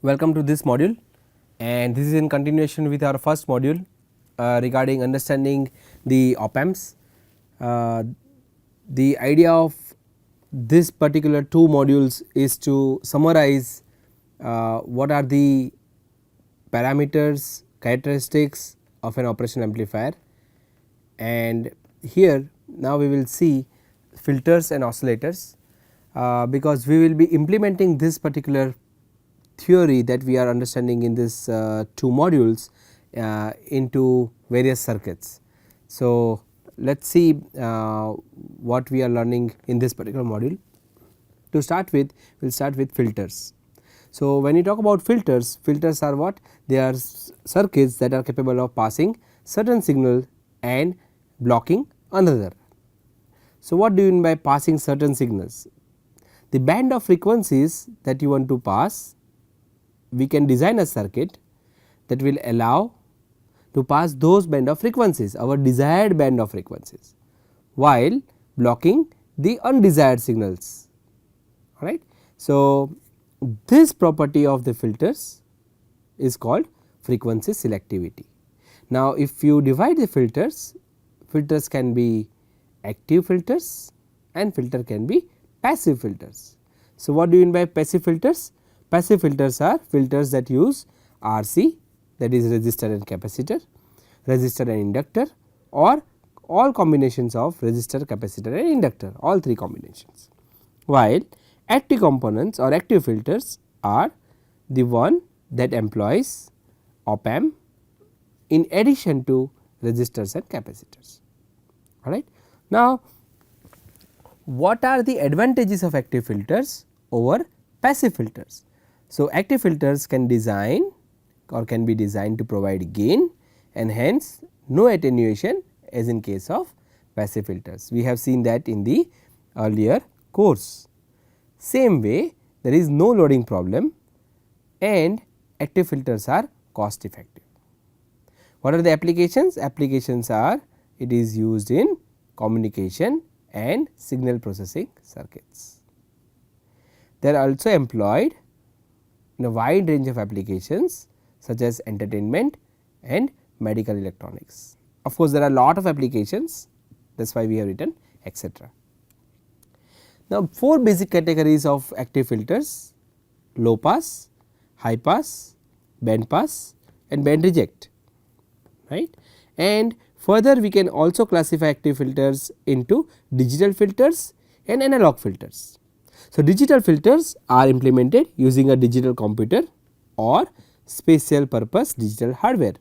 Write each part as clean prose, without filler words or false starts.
Welcome to this module, and this is in continuation with our first module regarding understanding the op amps. The idea of this particular two modules is to summarize what are the parameters, characteristics of an operational amplifier, and here now we will see filters and oscillators, because we will be implementing this particular theory that we are understanding in this two modules into various circuits. So, let us see what we are learning in this particular module. To start with, we will start with filters. So, when you talk about filters, filters are what? They are circuits that are capable of passing certain signal and blocking another. So, what do you mean by passing certain signals? The band of frequencies that you want to pass, we can design a circuit that will allow to pass those band of frequencies, our desired band of frequencies, while blocking the undesired signals, right. So, this property of the filters is called frequency selectivity. Now, if you divide the filters, filters can be active filters and filter can be passive filters. So, what do you mean by passive filters? Passive filters are filters that use RC, that is resistor and capacitor, resistor and inductor, or all combinations of resistor, capacitor and inductor, all three combinations. While active components or active filters are the one that employs op amp in addition to resistors and capacitors. All right. Now, what are the advantages of active filters over passive filters? So, active filters can design or can be designed to provide gain and hence no attenuation as in case of passive filters. We have seen that in the earlier course. Same way, there is no loading problem and active filters are cost effective. What are the applications? Applications are, it is used in communication and signal processing circuits. They are also employed in a wide range of applications such as entertainment and medical electronics. Of course, there are lot of applications, that is why we have written etc. Now, four basic categories of active filters: low pass, high pass, band pass and band reject, right. And further we can also classify active filters into digital filters and analog filters. So, digital filters are implemented using a digital computer or special purpose digital hardware,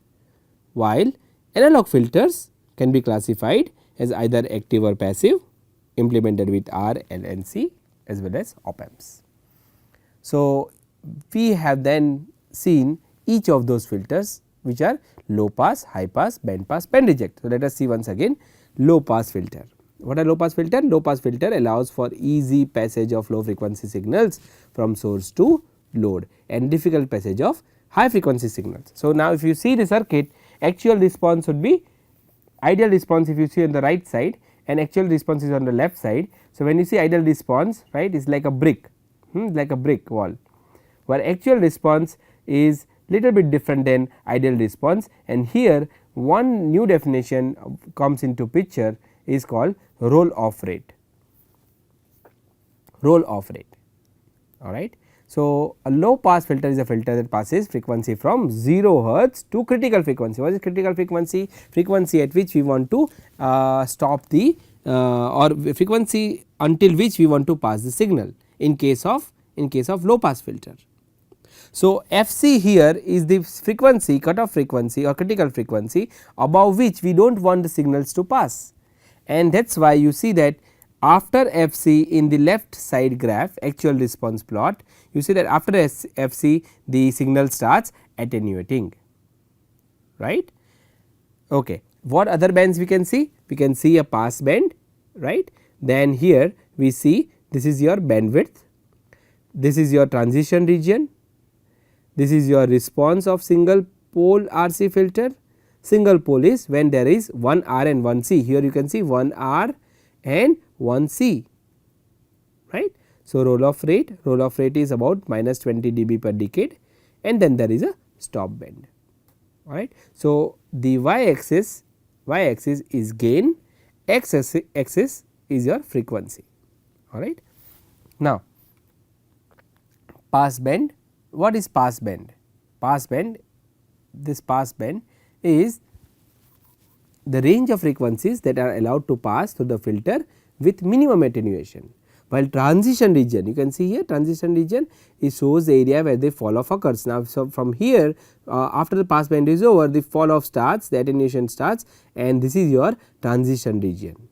while analog filters can be classified as either active or passive, implemented with R, L and C as well as op amps. So, we have then seen each of those filters which are low pass, high pass, band reject. So, let us see once again low pass filter. What are low pass filter? Low pass filter allows for easy passage of low frequency signals from source to load and difficult passage of high frequency signals. So, now if you see the circuit, actual response would be ideal response if you see on the right side and actual response is on the left side. So, when you see ideal response, right, is like a brick, like a brick wall, where actual response is little bit different than ideal response, and here one new definition comes into picture is called roll off rate, roll off rate, all right. So, a low pass filter is a filter that passes frequency from 0 hertz to critical frequency. What is critical frequency? Frequency at which we want to stop the or frequency until which we want to pass the signal in case of low pass filter. So, FC here is the frequency, cutoff frequency or critical frequency above which we do not want the signals to pass, and that is why you see that after FC in the left side graph actual response plot, you see that after FC the signal starts attenuating, right. Okay. What other bands we can see? We can see a pass band, right. Then here we see this is your bandwidth, this is your transition region, this is your response of single pole RC filter. Single pole is when there is one R and one C. Here you can see one R and one C, right. So, roll off rate is about minus 20 dB per decade and then there is a stop band, alright. So, the y axis is gain, x axis is your frequency, alright. Now, pass band, what is pass band? Pass band, this pass band is the range of frequencies that are allowed to pass through the filter with minimum attenuation. While transition region, you can see here transition region, it shows the area where the fall off occurs. Now, so from here after the pass band is over, the fall off starts, the attenuation starts, and this is your transition region.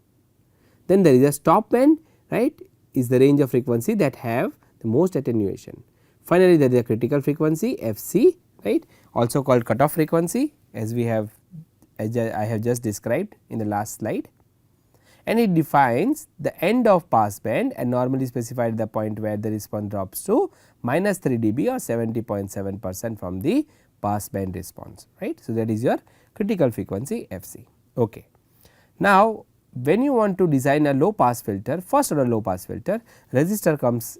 Then there is a stop band, right, is the range of frequency that have the most attenuation. Finally, there is a critical frequency FC, right, also called cutoff frequency, as we have, as I have just described in the last slide, and it defines the end of pass band and normally specified the point where the response drops to minus 3 dB or 70.7% from the pass band response, right. So, that is your critical frequency FC. Okay. Now, when you want to design a low pass filter, first order low pass filter, resistor comes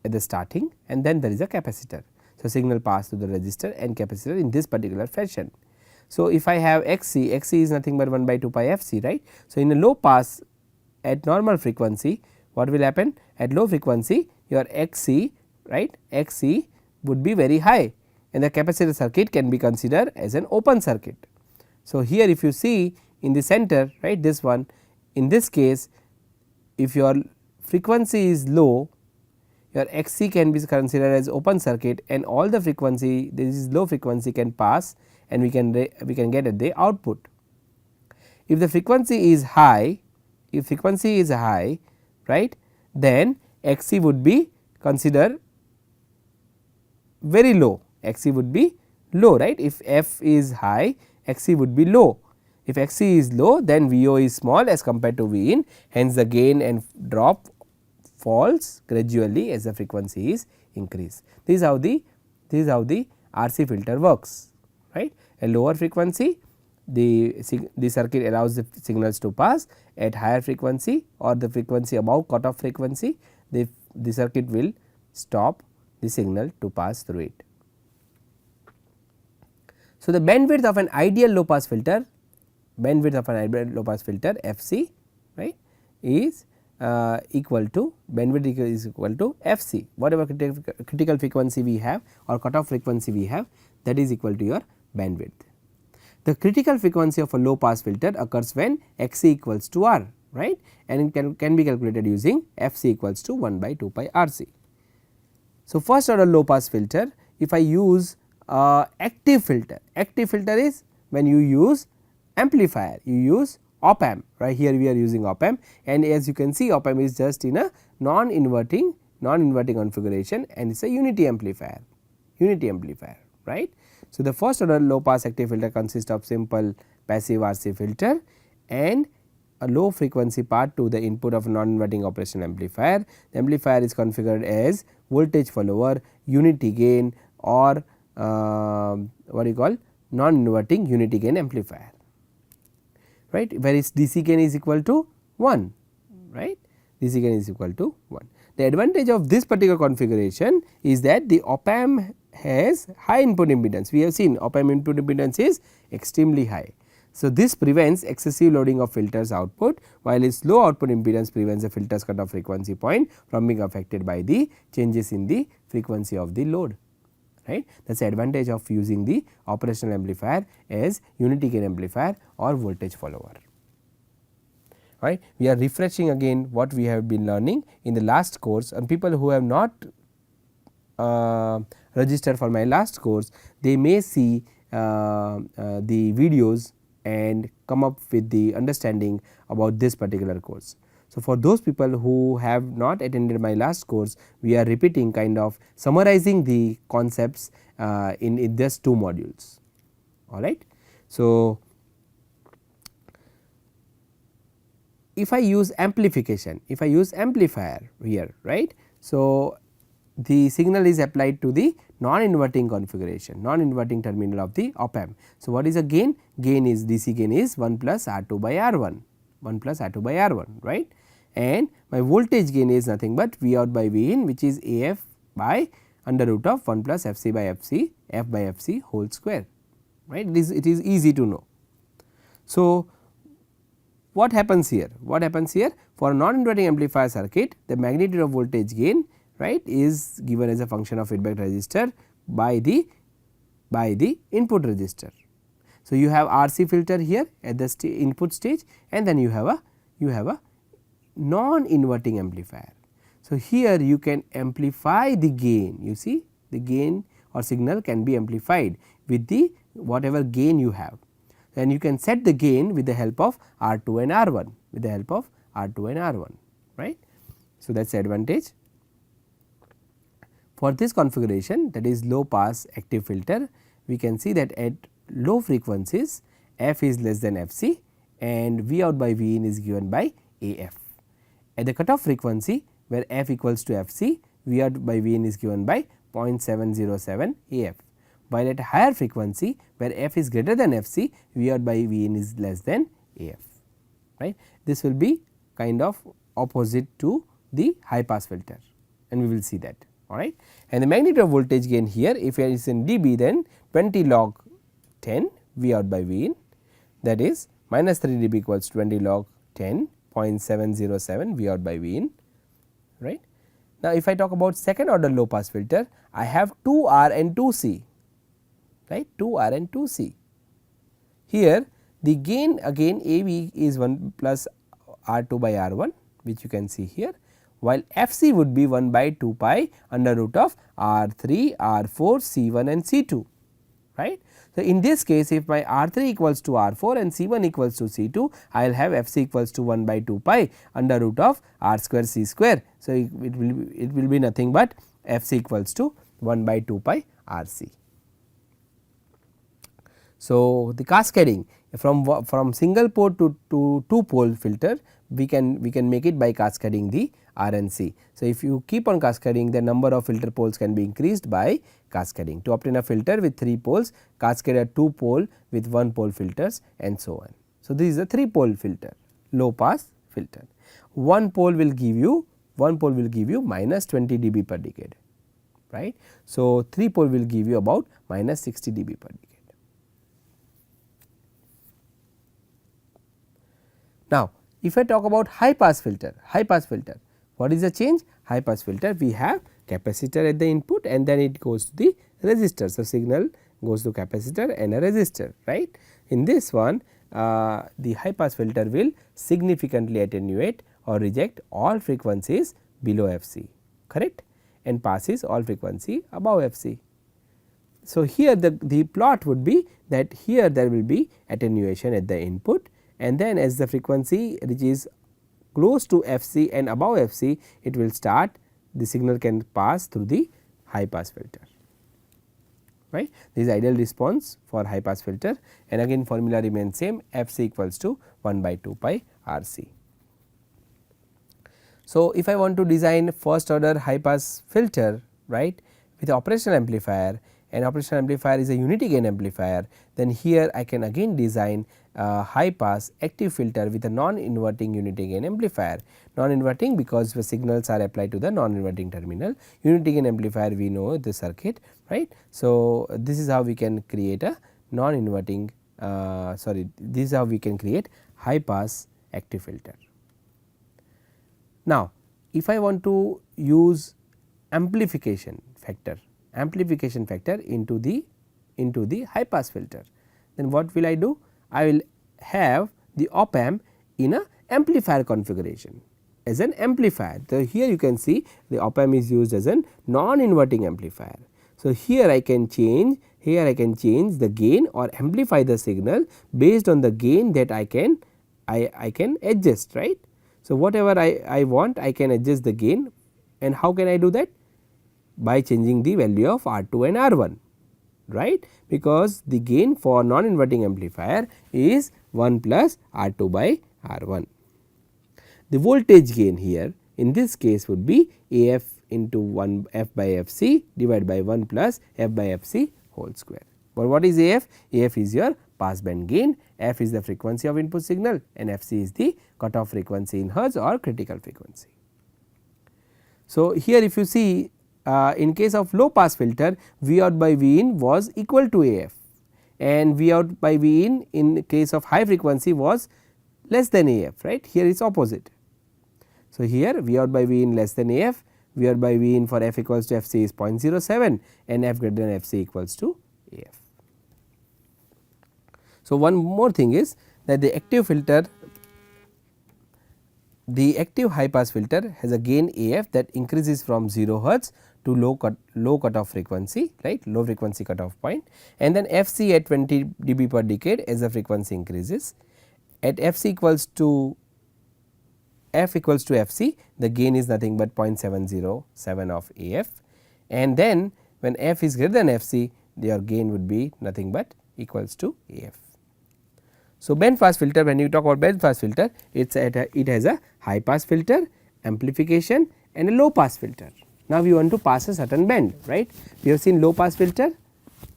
at the starting and then there is a capacitor. So, signal pass to the resistor and capacitor in this particular fashion. So, if I have Xc, Xc is nothing but 1 by 2 pi Fc, right. So, in a low pass at normal frequency, what will happen? At low frequency your Xc, right, Xc would be very high and the capacitor circuit can be considered as an open circuit. So, here if you see in the center, right, this one, in this case if your frequency is low, your Xc can be considered as open circuit and all the frequency, this is low frequency, can pass and we can get at the output. If the frequency is high, right, then Xc would be considered very low, Xc would be low, right. If f is high, Xc would be low. If Xc is low, then Vo is small as compared to Vin, hence the gain and drop falls gradually as the frequency is increased. This is how the RC filter works, right. A lower frequency, the circuit allows the signals to pass. At higher frequency or the frequency above cutoff frequency, the circuit will stop the signal to pass through it. So, the bandwidth of an ideal low pass filter, Fc, right, is equal to, bandwidth is equal to Fc, whatever critical frequency we have or cutoff frequency we have, that is equal to your bandwidth. The critical frequency of a low pass filter occurs when Xc equals to R, right, and it can be calculated using Fc equals to 1 by 2 pi Rc. So, first order low pass filter, if I use active filter is when you use amplifier, you use op amp, right. Here we are using op amp, and as you can see op amp is just in a non inverting configuration and it is a unity amplifier, right. So, the first order low pass active filter consists of simple passive RC filter and a low frequency part to the input of non inverting operational amplifier. The amplifier is configured as voltage follower, unity gain, or what you call non inverting unity gain amplifier, right, where its DC gain is equal to 1, right, DC gain is equal to 1. The advantage of this particular configuration is that the op amp has high input impedance. We have seen op amp input impedance is extremely high. So, this prevents excessive loading of filters output, while its low output impedance prevents the filters cutoff frequency point from being affected by the changes in the frequency of the load, right. That is the advantage of using the operational amplifier as unity gain amplifier or voltage follower, right. We are refreshing again what we have been learning in the last course, and people who have not registered for my last course, they may see the videos and come up with the understanding about this particular course. So, for those people who have not attended my last course, we are repeating, kind of summarizing the concepts in just 2 modules, alright. So, if I use amplification, if I use amplifier here, right. So, the signal is applied to the non inverting configuration, non inverting terminal of the op amp. So, what is the gain? Gain is DC gain is 1 plus R2 by R1, right, and my voltage gain is nothing but V out by V in, which is AF by under root of 1 plus f c by f c f by f c whole square, right. It is easy to know. So, what happens here? What happens here? For a non-inverting amplifier circuit, the magnitude of voltage gain, right, is given as a function of feedback resistor by the input resistor. So, you have RC filter here at the input stage, and then you have a non-inverting amplifier. So, here you can amplify the gain, you see the gain or signal can be amplified with the whatever gain you have, and you can set the gain with the help of R2 and R1, with the help of R2 and R1, right. So, that is the advantage. For this configuration, that is low pass active filter, we can see that at low frequencies f is less than f c and V out by V in is given by A f. At the cutoff frequency where f equals to f c, V out by V in is given by 0.707 A f, while at a higher frequency where f is greater than f c, V out by V in is less than A f, right. This will be kind of opposite to the high pass filter, and we will see that, alright. And the magnitude of voltage gain here, if it is in dB, then 20 log 10 V out by V in, that is minus 3 dB equals 20 log 10 0.707 V out by V in, right. Now, if I talk about second order low pass filter, I have 2 R and 2 C, right, 2 R and 2 C. Here the gain again A V is 1 plus R2 by R1, which you can see here, while f c would be 1 by 2 pi under root of R3, R4, C1 and C2, right. So, in this case, if my R3 equals to R4 and C1 equals to C2, I will have f c equals to 1 by 2 pi under root of R square C square. So, it will be nothing but f c equals to 1 by 2 pi R c. So, the cascading from single pole to 2 pole filter, we can make it by cascading the R and C. So, if you keep on cascading, the number of filter poles can be increased by cascading. To obtain a filter with 3 poles, cascade a 2 pole with 1 pole filters and so on. So, this is a 3 pole filter, low pass filter. 1 pole will give you minus 20 dB per decade, right. So, 3 pole will give you about minus 60 dB per decade. Now, if I talk about high pass filter, what is the change? High pass filter, we have capacitor at the input and then it goes to the resistor. So, signal goes to capacitor and a resistor, right. In this one, the high pass filter will significantly attenuate or reject all frequencies below f c, correct, and passes all frequency above f c. So, here the plot would be that here there will be attenuation at the input, and then as the frequency reaches close to f c and above f c, it will start, the signal can pass through the high pass filter, right. This is ideal response for high pass filter, and again formula remains same, f c equals to 1 by 2 pi R c. So, if I want to design first order high pass filter, right, with operational amplifier, and operational amplifier is a unity gain amplifier, then here I can again design a high pass active filter with a non-inverting unity gain amplifier. Non-inverting because the signals are applied to the non-inverting terminal, unity gain amplifier we know the circuit, right. So, this is how we can create a non-inverting this is how we can create high pass active filter. Now, if I want to use amplification factor into the high pass filter, then what will I do? I will have the op amp in a amplifier configuration as an amplifier. So, here you can see the op amp is used as a non-inverting amplifier. So, here I can change the gain or amplify the signal based on the gain that I can adjust, right. So, whatever I want, I can adjust the gain, and how can I do that? By changing the value of R2 and R1, right, because the gain for non-inverting amplifier is 1 plus R2 by R1. The voltage gain here in this case would be AF into 1 f by fc divided by 1 plus f by fc whole square. But what is AF? AF is your passband gain, f is the frequency of input signal and fc is the cutoff frequency in hertz or critical frequency. So, here if you see in case of low pass filter V out by V in was equal to AF, and V out by V in case of high frequency was less than AF, right. Here it is opposite. So, here V out by V in less than AF, V out by V in for f equals to Fc is 0.07 and f greater than Fc equals to AF. So, one more thing is that the active filter, the active high pass filter has a gain AF that increases from 0 hertz to low cutoff frequency, right, low frequency cutoff point, and then Fc at 20 dB per decade as the frequency increases. At Fc equals to Fc, the gain is nothing but 0.707 of AF, and then when f is greater than Fc, your gain would be nothing but equals to AF. So, band pass filter, when you talk about band pass filter, it has a high pass filter, amplification and a low pass filter. Now, we want to pass a certain band, right. We have seen low pass filter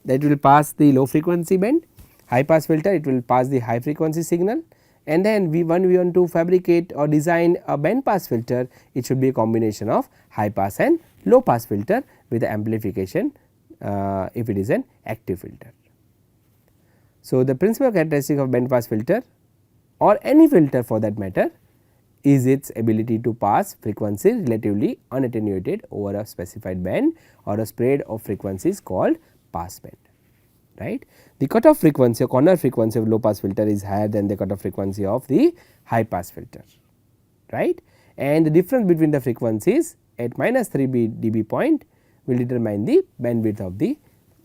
that will pass the low frequency band, high pass filter it will pass the high frequency signal, and then when we want to fabricate or design a band pass filter, it should be a combination of high pass and low pass filter with the amplification if it is an active filter. So, the principal characteristic of band pass filter or any filter for that matter is its ability to pass frequency relatively unattenuated over a specified band or a spread of frequencies called pass band, right. The cutoff frequency or corner frequency of low pass filter is higher than the cutoff frequency of the high pass filter, right, and the difference between the frequencies at minus 3 dB point will determine the bandwidth of the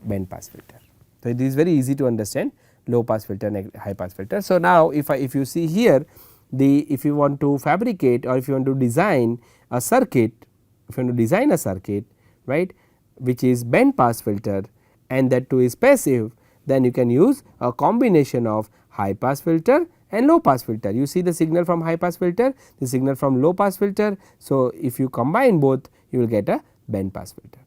band pass filter. So, it is very easy to understand low pass filter and high pass filter. So, now if you see here, if you want to fabricate or if you want to design a circuit, right, which is band pass filter and that too is passive, then you can use a combination of high pass filter and low pass filter. You see the signal from high pass filter, the signal from low pass filter. So, if you combine both, you will get a band pass filter.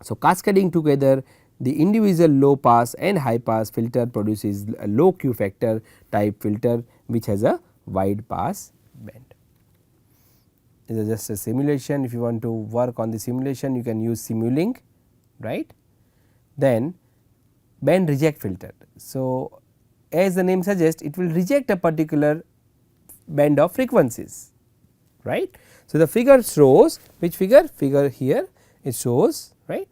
So, cascading together the individual low pass and high pass filter produces a low Q factor type filter which has a wide pass band. This is just a simulation. If you want to work on the simulation, you can use Simulink, right. Then band reject filter. So, as the name suggests, it will reject a particular band of frequencies, right. So, the figure shows which figure here it shows, right,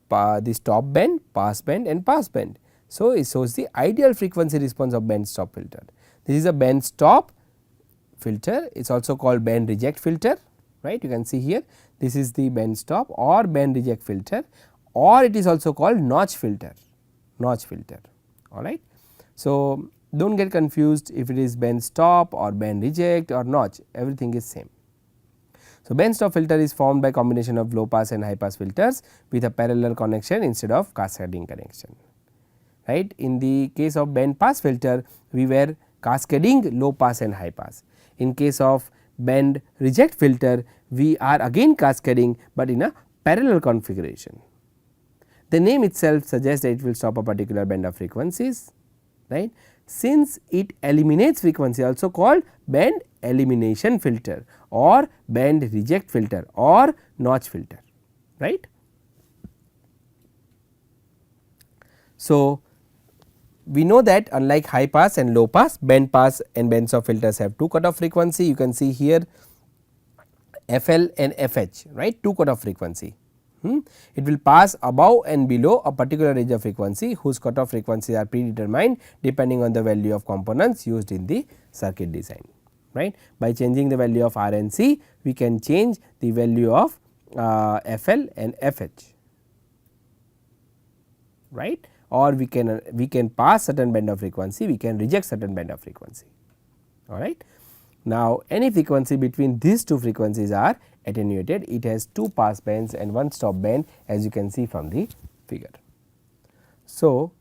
the stop band, pass band and pass band. So, it shows the ideal frequency response of band stop filter. This is a band stop filter, it is also called band reject filter, right. You can see here this is the band stop or band reject filter, or it is also called notch filter, alright. So, do not get confused if it is band stop or band reject or notch, everything is same. So, band stop filter is formed by combination of low pass and high pass filters with a parallel connection instead of cascading connection, right. In the case of band pass filter, we were cascading low pass and high pass. In case of band reject filter, we are again cascading, but in a parallel configuration. The name itself suggests that it will stop a particular band of frequencies, right. Since it eliminates frequency, also called band elimination filter or band reject filter or notch filter, right. So, we know that unlike high pass and low pass, band pass and band stop filters have two cutoff frequency. You can see here FL and FH, right, two cutoff frequency. It will pass above and below a particular range of frequency whose cutoff frequencies are predetermined depending on the value of components used in the circuit design, right. By changing the value of R and C, we can change the value of FL and FH, right, or we can pass certain band of frequency, we can reject certain band of frequency, alright. Now, any frequency between these two frequencies are attenuated, it has two pass bands and one stop band as you can see from the figure. So,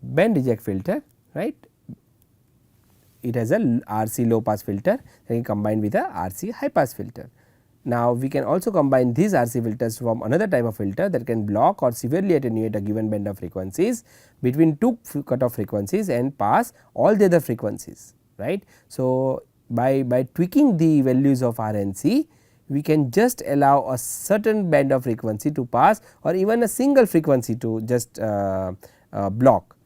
band reject filter, right, it has a RC low pass filter that can combine with a RC high pass filter. Now, we can also combine these RC filters from another type of filter that can block or severely attenuate a given band of frequencies between two cutoff frequencies and pass all the other frequencies, right. So, by tweaking the values of R and C, we can just allow a certain band of frequency to pass or even a single frequency to just block,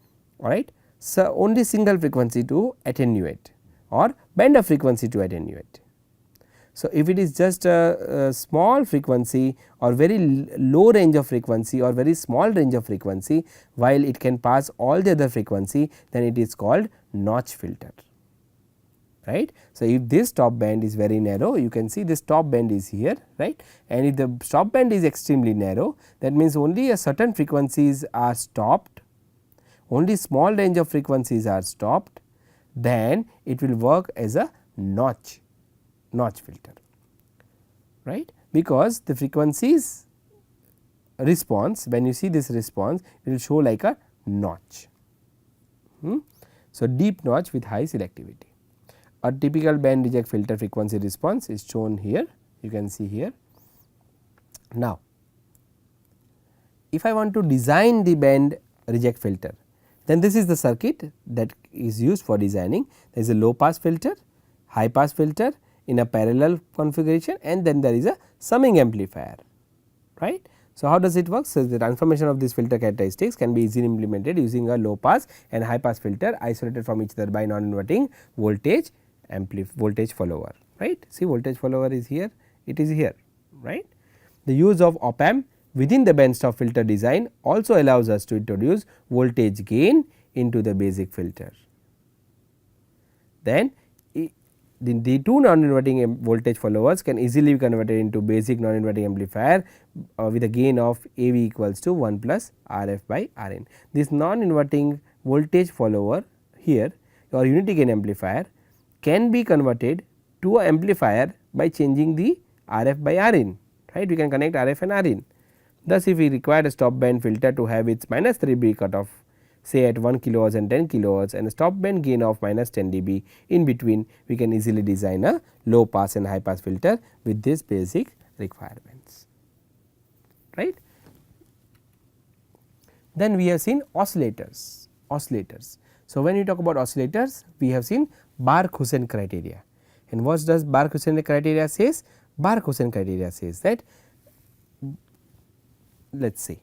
alright. So, only single frequency to attenuate or band of frequency to attenuate. So, if it is just a small frequency or very low range of frequency or very small range of frequency, while it can pass all the other frequency, then it is called notch filter, right. So, if this stop band is very narrow, you can see this stop band is here, right, and if the stop band is extremely narrow, that means only a certain frequencies are stopped, only small range of frequencies are stopped, then it will work as a notch filter, right, because the frequencies response, when you see this response, it will show like a notch. So, deep notch with high selectivity. A typical band reject filter frequency response is shown here, you can see here. Now, if I want to design the band reject filter, then this is the circuit that is used for designing. There is a low pass filter, high pass filter in a parallel configuration, and then there is a summing amplifier, right. So, how does it work? So, the transformation of these filter characteristics can be easily implemented using a low pass and high pass filter isolated from each other by non inverting voltage follower, right. See, voltage follower is here, it is here, right. The use of op amp within the band stop filter design also allows us to introduce voltage gain into the basic filter. Then the two non inverting voltage followers can easily be converted into basic non inverting amplifier with a gain of AV equals to 1 plus RF by Rn. This non inverting voltage follower here or unity gain amplifier can be converted to an amplifier by changing the RF by Rin, right. We can connect RF and Rin. Thus, if we require a stop band filter to have its minus 3 dB cutoff, say at 1 kilohertz and 10 kilohertz, and a stop band gain of minus 10 dB in between, we can easily design a low pass and high pass filter with these basic requirements, right. Then we have seen oscillators. So, when we talk about oscillators, we have seen Bark-Hussein criteria, and what does Bark-Hussein criteria says? Bark-Hussein criteria says that, let us see,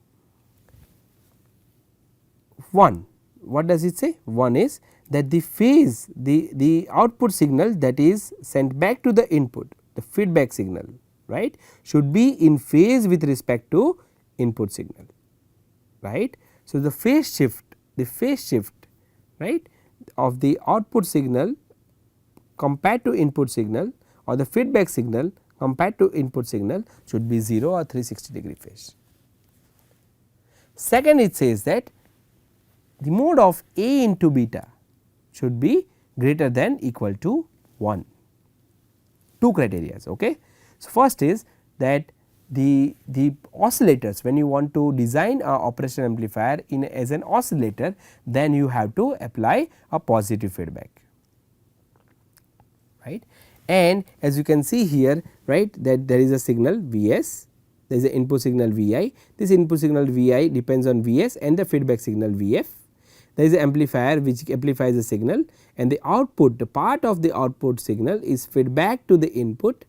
1, what does it say? 1 is that the phase, the output signal that is sent back to the input, the feedback signal, right, should be in phase with respect to input signal, right. So, the phase shift right of the output signal compared to input signal or the feedback signal compared to input signal should be 0 or 360 degree phase. Second, it says that the mode of A into beta should be greater than equal to 1, two criteria. Okay. So, first is that the oscillators, when you want to design a operational amplifier in as an oscillator, then you have to apply a positive feedback, right. And as you can see here, right, that there is a signal Vs, there is an input signal Vi, this input signal Vi depends on Vs and the feedback signal Vf. There is an amplifier which amplifies the signal, and the output, the part of the output signal is feedback to the input,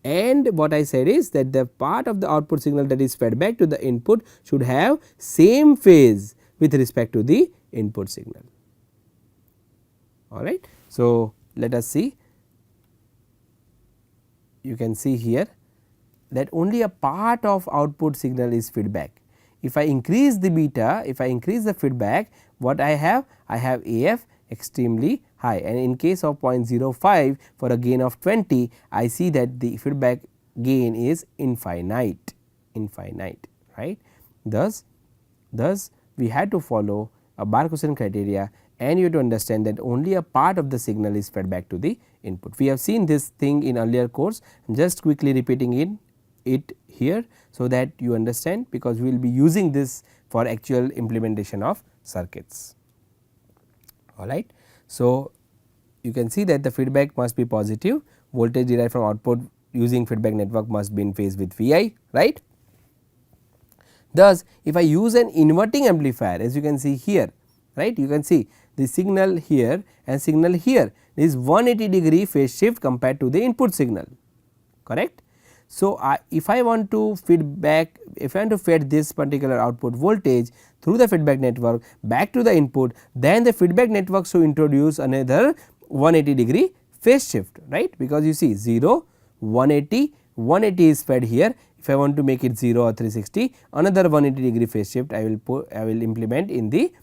and what I said is that the part of the output signal that is fed back to the input should have same phase with respect to the input signal, alright. So, let us see, you can see here that only a part of output signal is feedback. If I increase the beta, if I increase the feedback, what I have? I have AF extremely high, and in case of 0.05 for a gain of 20, I see that the feedback gain is infinite, right. Thus we had to follow a Bark-Hussein criteria, and you have to understand that only a part of the signal is fed back to the input. We have seen this thing in earlier course, just quickly repeating it here, so that you understand, because we will be using this for actual implementation of circuits, alright. So, you can see that the feedback must be positive, voltage derived from output using feedback network must be in phase with Vi, right. Thus, if I use an inverting amplifier, as you can see here, right, you can see the signal here and signal here is 180 degree phase shift compared to the input signal, correct. So, if I want to feedback, if I want to feed this particular output voltage through the feedback network back to the input, then the feedback network should introduce another 180 degree phase shift, right, because you see 0, 180, 180 is fed here. If I want to make it 0 or 360, another 180 degree phase shift I will implement in the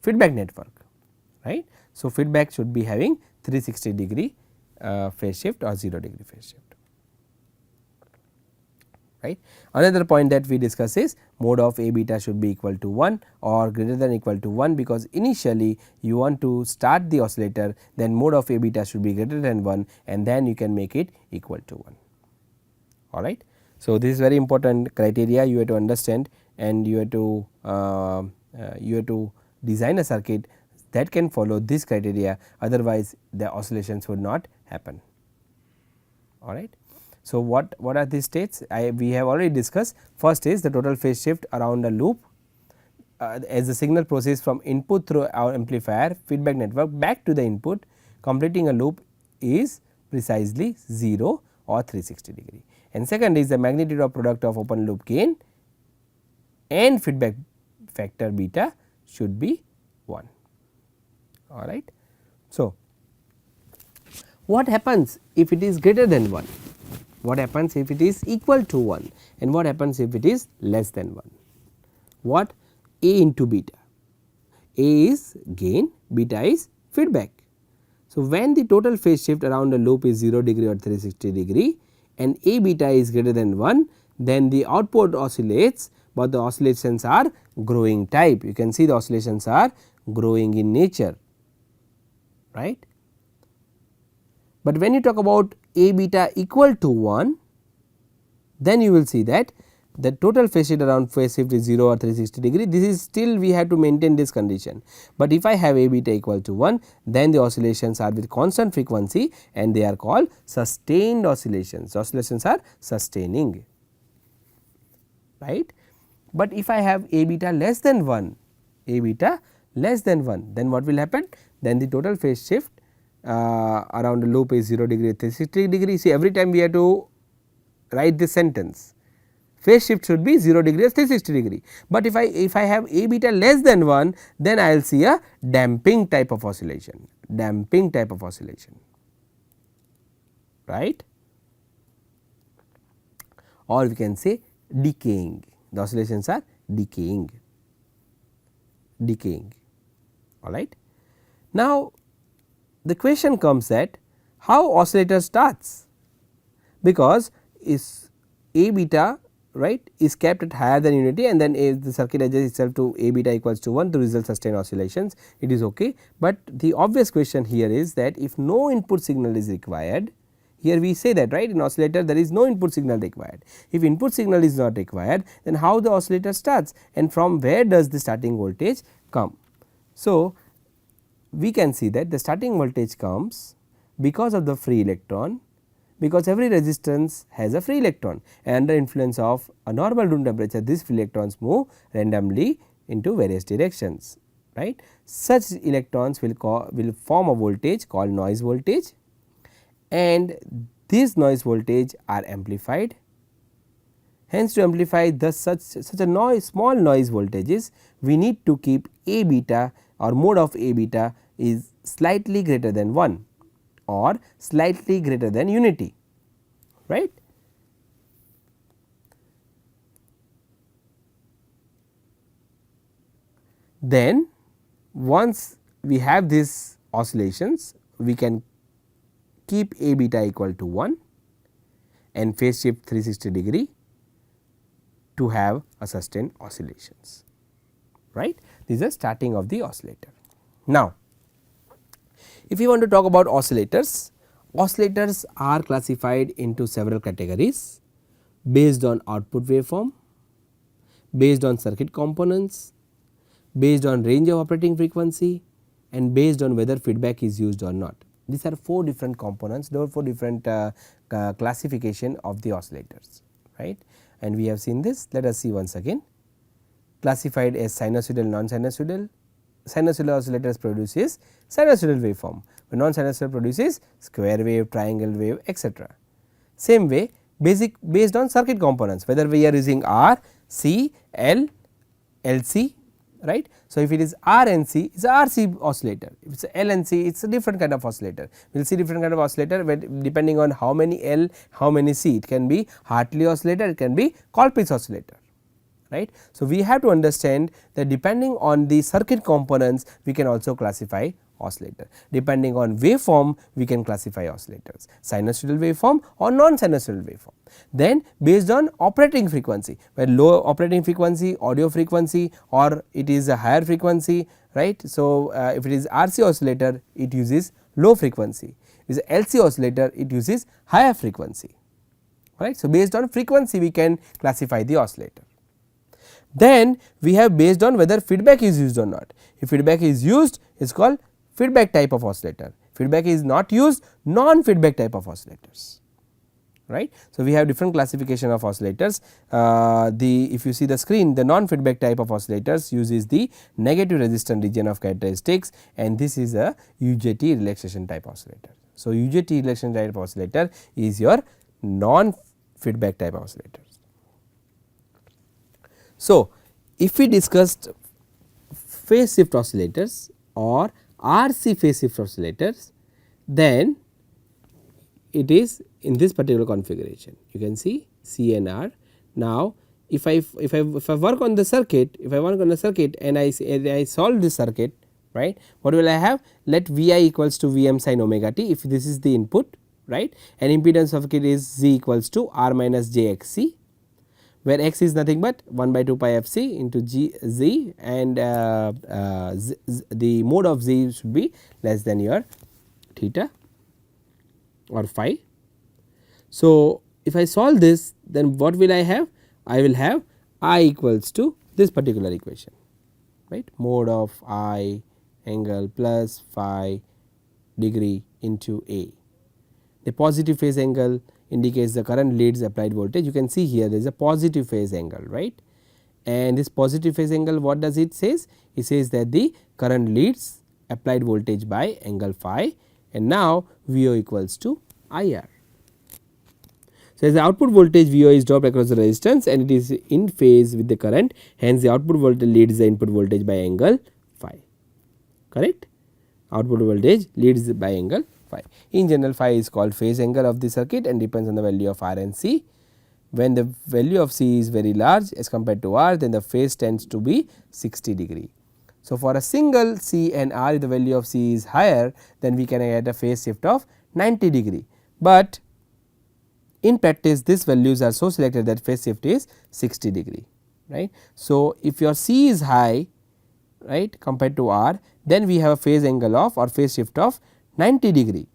feedback network, right. So, feedback should be having 360 degree phase shift or 0 degree phase shift. Right. Another point that we discuss is mode of A beta should be equal to 1 or greater than equal to 1, because initially you want to start the oscillator, then mode of A beta should be greater than 1 and then you can make it equal to 1. All right. So, this is very important criteria you have to understand, and you have to design a circuit that can follow this criteria, otherwise the oscillations would not happen. All right. So, what are these states? We have already discussed. First is the total phase shift around a loop as the signal proceeds from input through our amplifier feedback network back to the input, completing a loop is precisely 0 or 360 degree. And second is the magnitude of product of open loop gain and feedback factor beta should be 1. All right. So, what happens if it is greater than 1? What happens if it is equal to 1, and what happens if it is less than 1? What? A into beta. A is gain, beta is feedback. So, when the total phase shift around a loop is 0 degree or 360 degree and A beta is greater than 1, then the output oscillates, but the oscillations are growing type. You can see the oscillations are growing in nature, right. But when you talk about A beta equal to 1, then you will see that the total phase shift around phase shift is 0 or 360 degree. This is still we have to maintain this condition, but if I have A beta equal to 1, then the oscillations are with constant frequency and they are called sustained oscillations. Oscillations are sustaining, right. But if I have A beta less than 1, A beta less than 1, then what will happen? Then the total phase shift around the loop is 0 degree 360 degree. See, every time we have to write this sentence, phase shift should be 0 degree or 360 degree, but if I have A beta less than 1, then I will see a damping type of oscillation, right, or we can say decaying. The oscillations are decaying. All right. Now, the question comes that how oscillator starts, because is A beta, right, is kept at higher than unity, and then the circuit adjusts itself to A beta equals to 1 to result sustained oscillations, it is okay. But the obvious question here is that if no input signal is required, here we say that, right, in oscillator there is no input signal required. If input signal is not required, then how the oscillator starts and from where does the starting voltage come? So, we can see that the starting voltage comes because of the free electron, because every resistance has a free electron, and under influence of a normal room temperature these free electrons move randomly into various directions, right. Such electrons will form a voltage called noise voltage, and these noise voltage are amplified. Hence, to amplify such a small noise voltages, we need to keep A beta or mode of A beta is slightly greater than 1 or slightly greater than unity, right. Then once we have these oscillations, we can keep A beta equal to 1 and phase shift 360 degree to have a sustained oscillations, right. This is the starting of the oscillator. Now, if you want to talk about oscillators, oscillators are classified into several categories based on output waveform, based on circuit components, based on range of operating frequency, and based on whether feedback is used or not. These are 4 different components, there are 4 different classification of the oscillators, right, and we have seen this. Let us see once again. Classified as sinusoidal, non-sinusoidal. Sinusoidal oscillators produces sinusoidal waveform, but non-sinusoidal produces square wave, triangle wave, etc. Same way, based on circuit components, whether we are using R, C, L, LC, right. So, if it is R and C, it is a RC oscillator, if it is L and C, it is a different kind of oscillator. We will see different kind of oscillator depending on how many L, how many C, it can be Hartley oscillator, it can be Colpitts oscillator, right. So, we have to understand that depending on the circuit components, we can also classify oscillator. Depending on waveform, we can classify oscillators, sinusoidal waveform or non-sinusoidal waveform. Then based on operating frequency, where low operating frequency, audio frequency, or it is a higher frequency, right. So, if it is RC oscillator, it uses low frequency, if it is LC oscillator, it uses higher frequency, right. So, based on frequency, we can classify the oscillator. Then we have based on whether feedback is used or not. If feedback is used, it is called feedback type of oscillator. Feedback is not used, non-feedback type of oscillators, right. So, we have different classification of oscillators. If you see the screen, the non-feedback type of oscillators uses the negative resistance region of characteristics, and this is a UJT relaxation type oscillator. So, UJT relaxation type oscillator is your non-feedback type oscillator. So, if we discussed phase shift oscillators or RC phase shift oscillators, then it is in this particular configuration. You can see C and R. Now, if I work on the circuit, and I solve this circuit, right, what will I have? Let Vi equals to Vm sin omega t, if this is the input, right, and impedance of it is Z equals to R minus j x c, where x is nothing but 1 by 2 pi f c into z, and the mode of z should be less than your theta or phi. So, if I solve this, then what will I have? I will have I equals to this particular equation, right, mode of I angle plus phi degree into A. The positive phase angle indicates the current leads applied voltage. You can see here there is a positive phase angle, right, and this positive phase angle, what does it says? It says that the current leads applied voltage by angle phi, and now VO equals to IR. So, as the output voltage VO is dropped across the resistance and it is in phase with the current, hence the output voltage leads the input voltage by angle phi, correct. Output voltage leads by angle phi. In general, phi is called phase angle of the circuit and depends on the value of R and C. When the value of C is very large as compared to R, then the phase tends to be 60 degree. So, for a single C and R, if the value of C is higher, then we can get a phase shift of 90 degree, but in practice these values are so selected that phase shift is 60 degree, right. So, if your C is high, right, compared to R, then we have a phase angle of or phase shift of 90 degree,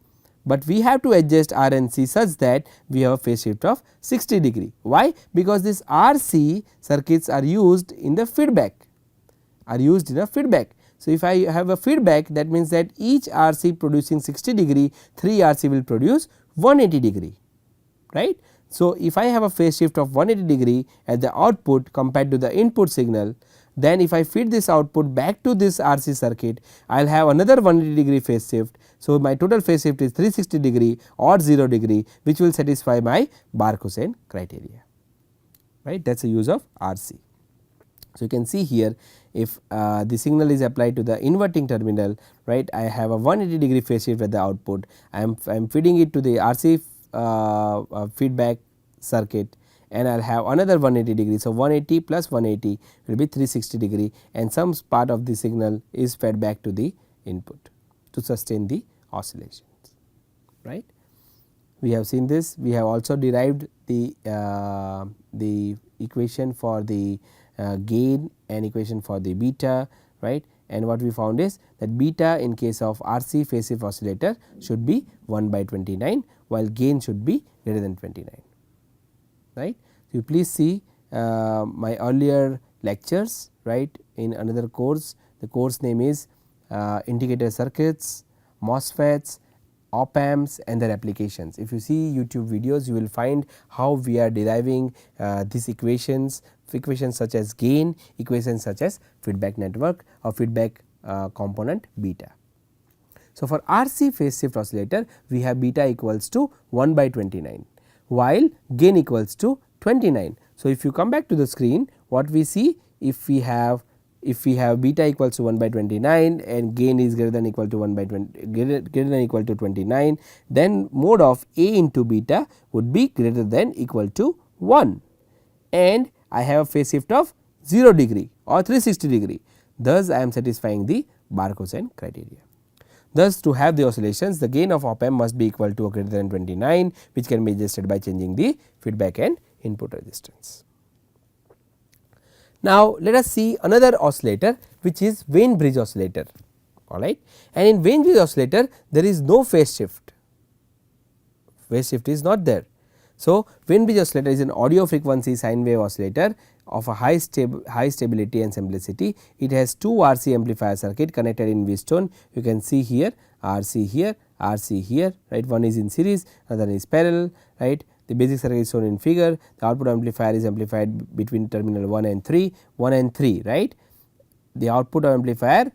but we have to adjust R and C such that we have a phase shift of 60 degree. Why? Because these RC circuits are used in the feedback, So, if I have a feedback, that means that each RC producing 60 degree, 3 RC will produce 180 degree, right. So, if I have a phase shift of 180 degree at the output compared to the input signal, then if I feed this output back to this RC circuit, I will have another 180 degree phase shift. So, my total phase shift is 360 degree or 0 degree, which will satisfy my Bar-Coushain criteria, right. That is the use of RC. So, you can see here, if the signal is applied to the inverting terminal, right, I have a 180 degree phase shift at the output. I am feeding it to the RC feedback circuit, and I will have another 180 degree. So, 180 plus 180 will be 360 degree, and some part of the signal is fed back to the input to sustain the oscillations, right. We have seen this. We have also derived the equation for the gain and equation for the beta, right, and what we found is that beta in case of RC phase shift oscillator should be 1 by 29, while gain should be greater than 29, right. So, you please see my earlier lectures, right, in another course. The course name is integrated circuits, MOSFETs, op amps and their applications. If you see YouTube videos, you will find how we are deriving these equations such as gain, equations such as feedback network or feedback component beta. So, for RC phase shift oscillator, we have beta equals to 1 by 29, while gain equals to 29. So, if you come back to the screen, what we see, if we have beta equals to 1 by 29 and gain is greater than equal to 1 by 20 greater than equal to 29, then mode of A into beta would be greater than equal to 1, and I have a phase shift of 0 degree or 360 degree. Thus, I am satisfying the Bar-Cosan criteria. Thus, to have the oscillations, the gain of op amp must be equal to or greater than 29, which can be adjusted by changing the feedback and input resistance. Now, let us see another oscillator, which is Wien bridge oscillator, alright, and in Wien bridge oscillator there is no phase shift, phase shift is not there. So, Wien bridge oscillator is an audio frequency sine wave oscillator of a high stability and simplicity. It has two RC amplifier circuit connected in Wheatstone. You can see here RC here, RC here, right, one is in series, another is parallel, right. The basic circuit is shown in figure. The output amplifier is amplified between terminal 1 and 3, right. The output amplifier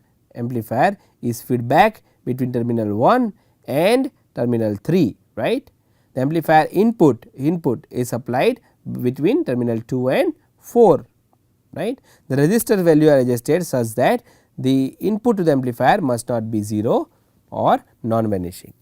is feedback between terminal 1 and terminal 3, right. The amplifier input is applied between terminal 2 and 4, right. The resistor value are adjusted such that the input to the amplifier must not be 0 or non vanishing,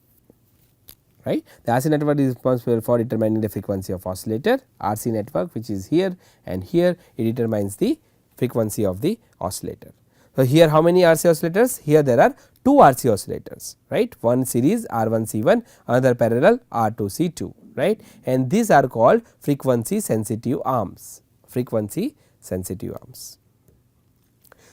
right. The RC network is responsible for determining the frequency of oscillator. RC network, which is here and here, it determines the frequency of the oscillator. So, here how many RC oscillators? Here there are 2 RC oscillators, right, one series R1C1, another parallel R2C2, right, and these are called frequency sensitive arms, frequency sensitive arms.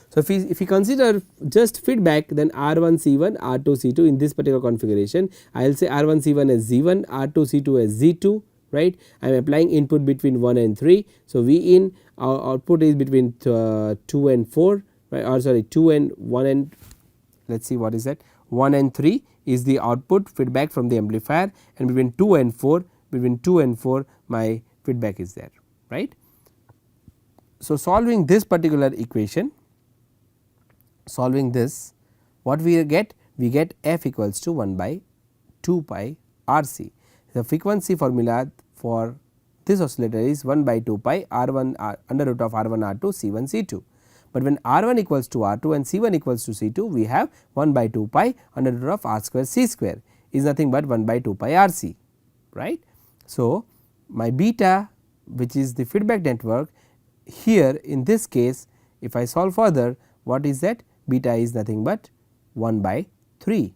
So, if we consider just feedback, then R1C1, R2C2 in this particular configuration, I will say R1C1 as Z1, R2C2 as Z2, right. I am applying input between 1 and 3. So, V in our output is between 2 and 4, right, or sorry 2 and 1 and let us see what is that 1 and 3 is the output feedback from the amplifier, and between 2 and 4 my feedback is there, right. So, solving this particular equation, solving this, what we get? We get f equals to 1 by 2 pi RC. The frequency formula for this oscillator is 1 by 2 pi R1 under root of R1 R2 C1 C2. But when R1 equals to R2 and C1 equals to C2, we have 1 by 2 pi under root of R square C square is nothing but 1 by 2 pi RC, right. So, my beta, which is the feedback network, here in this case, if I solve further, what is that? Beta is nothing but 1 by 3,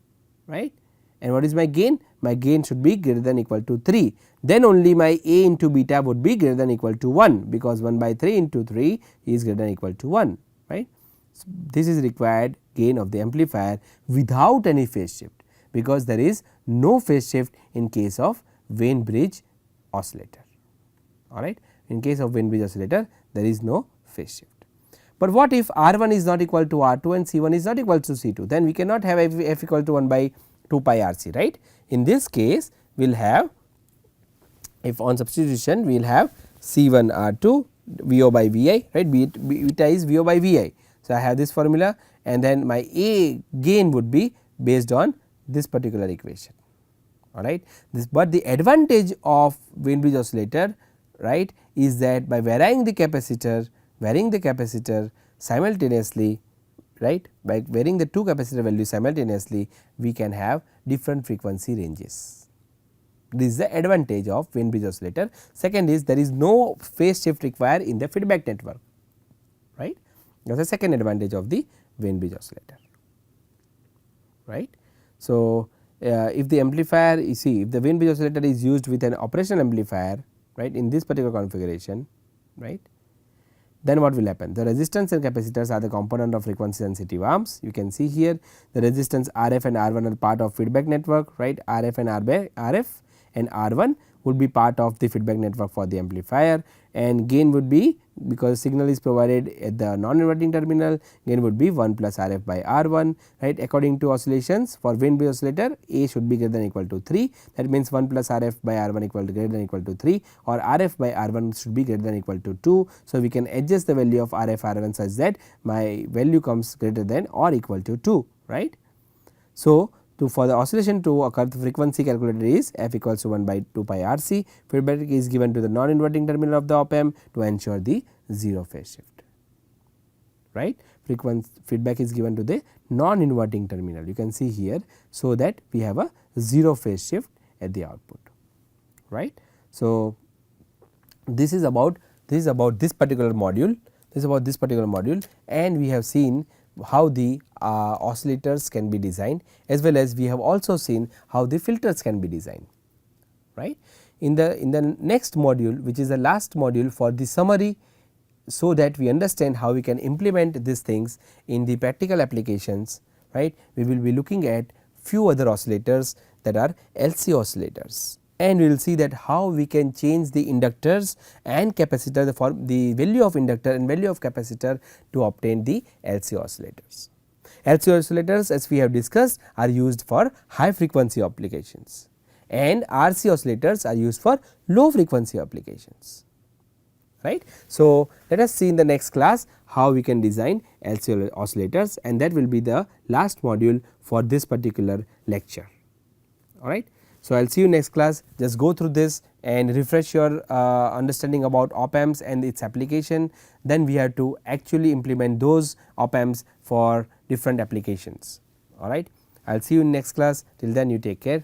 right, and what is my gain? My gain should be greater than equal to 3, then only my A into beta would be greater than equal to 1, because 1 by 3 into 3 is greater than equal to 1, right. So, this is required gain of the amplifier without any phase shift, because there is no phase shift in case of Wien bridge oscillator, alright. In case of Wien bridge oscillator, there is no phase shift. But what if R1 is not equal to R2 and C1 is not equal to C2, then we cannot have f equal to 1 by 2 pi RC, right. In this case, we will have, if on substitution, we will have C1 R2 VO by VI, right, beta is VO by VI. So, I have this formula, and then my A gain would be based on this particular equation, alright. But the advantage of Wien bridge oscillator, right, is that by varying the capacitor simultaneously, right, by varying the two capacitor values simultaneously, we can have different frequency ranges. This is the advantage of Wien bridge oscillator. Second is there is no phase shift required in the feedback network, right. That is the second advantage of the Wien bridge oscillator, right. So, if the amplifier, you see, if the Wien bridge oscillator is used with an operational amplifier, right, in this particular configuration, right, then what will happen? The resistance and capacitors are the component of frequency sensitive arms. You can see here the resistance RF and R1 are part of feedback network, right, RF and R1 would be part of the feedback network for the amplifier, and gain would be, because signal is provided at the non inverting terminal, gain would be 1 plus RF by R1, right. According to oscillations for Wien bridge oscillator, A should be greater than equal to 3, that means 1 plus RF by R1 equal to greater than equal to 3, or RF by R1 should be greater than equal to 2. So, we can adjust the value of RF R1 such that my value comes greater than or equal to 2, right. So, for the oscillation to occur, the frequency calculated is f equals to 1 by 2 pi RC. Feedback is given to the non inverting terminal of the op amp to ensure the 0 phase shift, right. Frequency feedback is given to the non inverting terminal, you can see here, so that we have a 0 phase shift at the output, right. So, this is about this particular module, and we have seen how the oscillators can be designed, as well as we have also seen how the filters can be designed, right. In the next module, which is the last module for the summary, so that we understand how we can implement these things in the practical applications, right. We will be looking at few other oscillators, that are LC oscillators, and we will see that how we can change the inductors and capacitor, the value of inductor and value of capacitor to obtain the LC oscillators. LC oscillators, as we have discussed, are used for high frequency applications, and RC oscillators are used for low frequency applications, right. So, let us see in the next class how we can design LC oscillators, and that will be the last module for this particular lecture, all right. So, I will see you next class. Just go through this and refresh your understanding about op amps and its application. Then we have to actually implement those op amps for different applications, all right. I will see you in next class. Till then, you take care.